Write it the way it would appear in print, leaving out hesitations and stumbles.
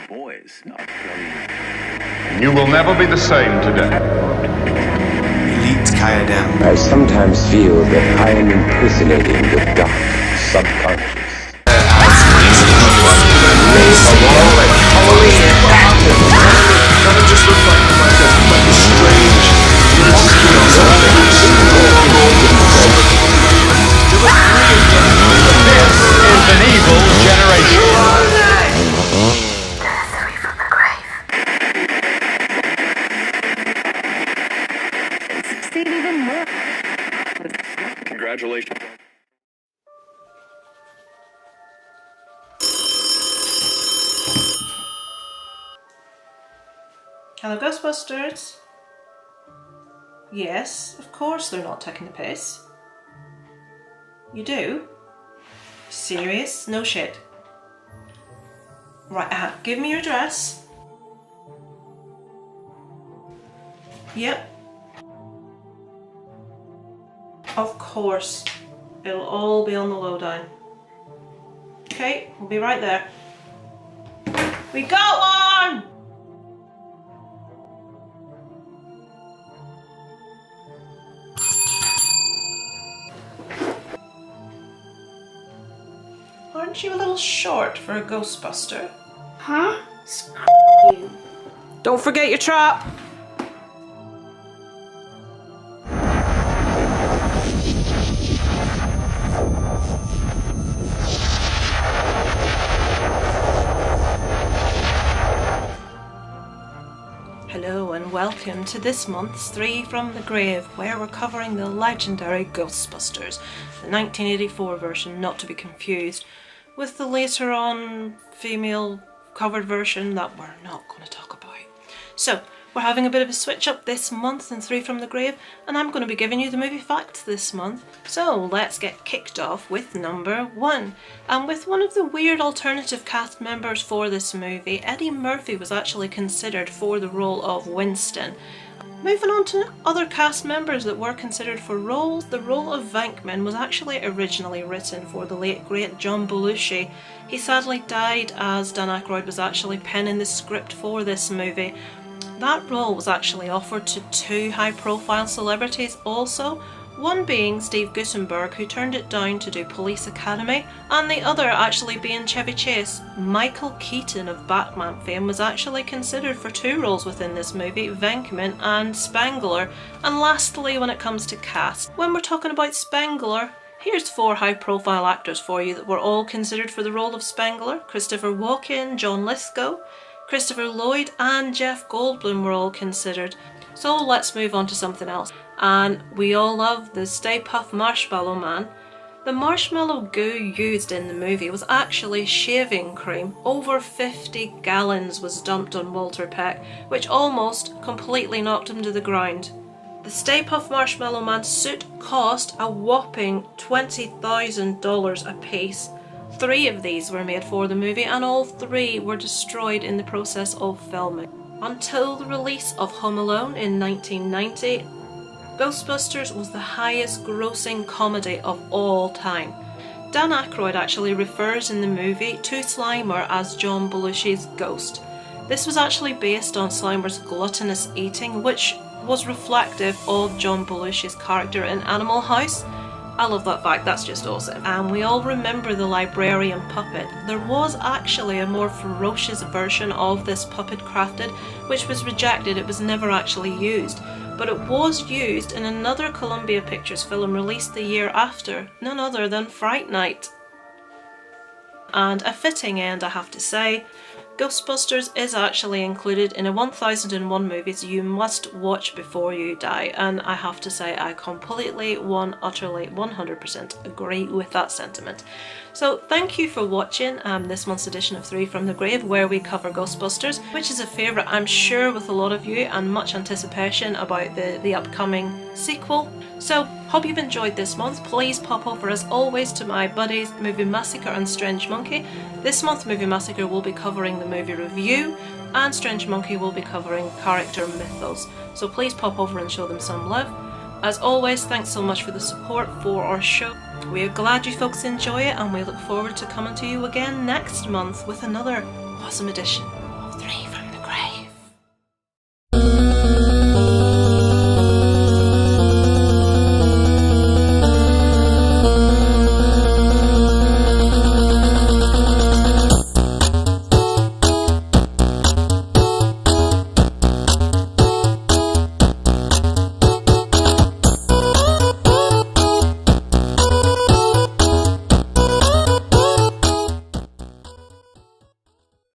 Boys. You will never be the same today. Elite Kaidem. I sometimes feel that I am impersonating the dark subconscious. Is an evil generation. Congratulations. Hello, Ghostbusters. Yes, of course they're not taking the piss. You do? Serious? No shit. Right, give me your address. Yep. Of course. It'll all be on the lowdown. Okay, we'll be right there. We got one! Aren't you a little short for a Ghostbuster? Huh? Screw you. Don't forget your trap! Hello and welcome to this month's 3 from the Grave, where we're covering the legendary Ghostbusters, the 1984 version, not to be confused with the later on female covered version that we're not going to talk about. So, we're having a bit of a switch up this month in 3 from the Grave, and I'm going to be giving you the movie facts this month. So let's get kicked off with number 1. And with one of the weird alternative cast members for this movie, Eddie Murphy was actually considered for the role of Winston. Moving on to other cast members that were considered for roles, the role of Venkman was actually originally written for the late great John Belushi. He sadly died as Dan Aykroyd was actually penning the script for this movie. That role was actually offered to 2 high-profile celebrities also, one being Steve Guttenberg, who turned it down to do Police Academy, and the other actually being Chevy Chase. Michael Keaton of Batman fame was actually considered for 2 roles within this movie, Venkman and Spangler. And lastly, when it comes to cast, when we're talking about Spangler, here's 4 high-profile actors for you that were all considered for the role of Spangler. Christopher Walken, John Lithgow, Christopher Lloyd and Jeff Goldblum were all considered. So let's move on to something else. And we all love the Stay Puft Marshmallow Man. The marshmallow goo used in the movie was actually shaving cream. Over 50 gallons was dumped on Walter Peck, which almost completely knocked him to the ground. The Stay Puft Marshmallow Man suit cost a whopping $20,000 a piece. 3 of these were made for the movie, and all 3 were destroyed in the process of filming. Until the release of Home Alone in 1990, Ghostbusters was the highest grossing comedy of all time. Dan Aykroyd actually refers in the movie to Slimer as John Belushi's ghost. This was actually based on Slimer's gluttonous eating, which was reflective of John Belushi's character in Animal House. I love that fact, that's just awesome. And we all remember the librarian puppet. There was actually a more ferocious version of this puppet crafted, which was rejected. It was never actually used. But it was used in another Columbia Pictures film released the year after, none other than Fright Night. And a fitting end, I have to say. Ghostbusters is actually included in a 1001 movies you must watch before you die, and I have to say I completely, utterly, 100% agree with that sentiment. So thank you for watching this month's edition of 3 from the Grave, where we cover Ghostbusters, which is a favourite I'm sure with a lot of you, and much anticipation about the upcoming sequel. So hope you've enjoyed this month. Please pop over as always to my buddies Movie Massacre and Strange Monkey. This month Movie Massacre will be covering the movie review, and Strange Monkey will be covering character mythos. So please pop over and show them some love. As always, thanks so much for the support for our show. We are glad you folks enjoy it, and we look forward to coming to you again next month with another Awesome addition.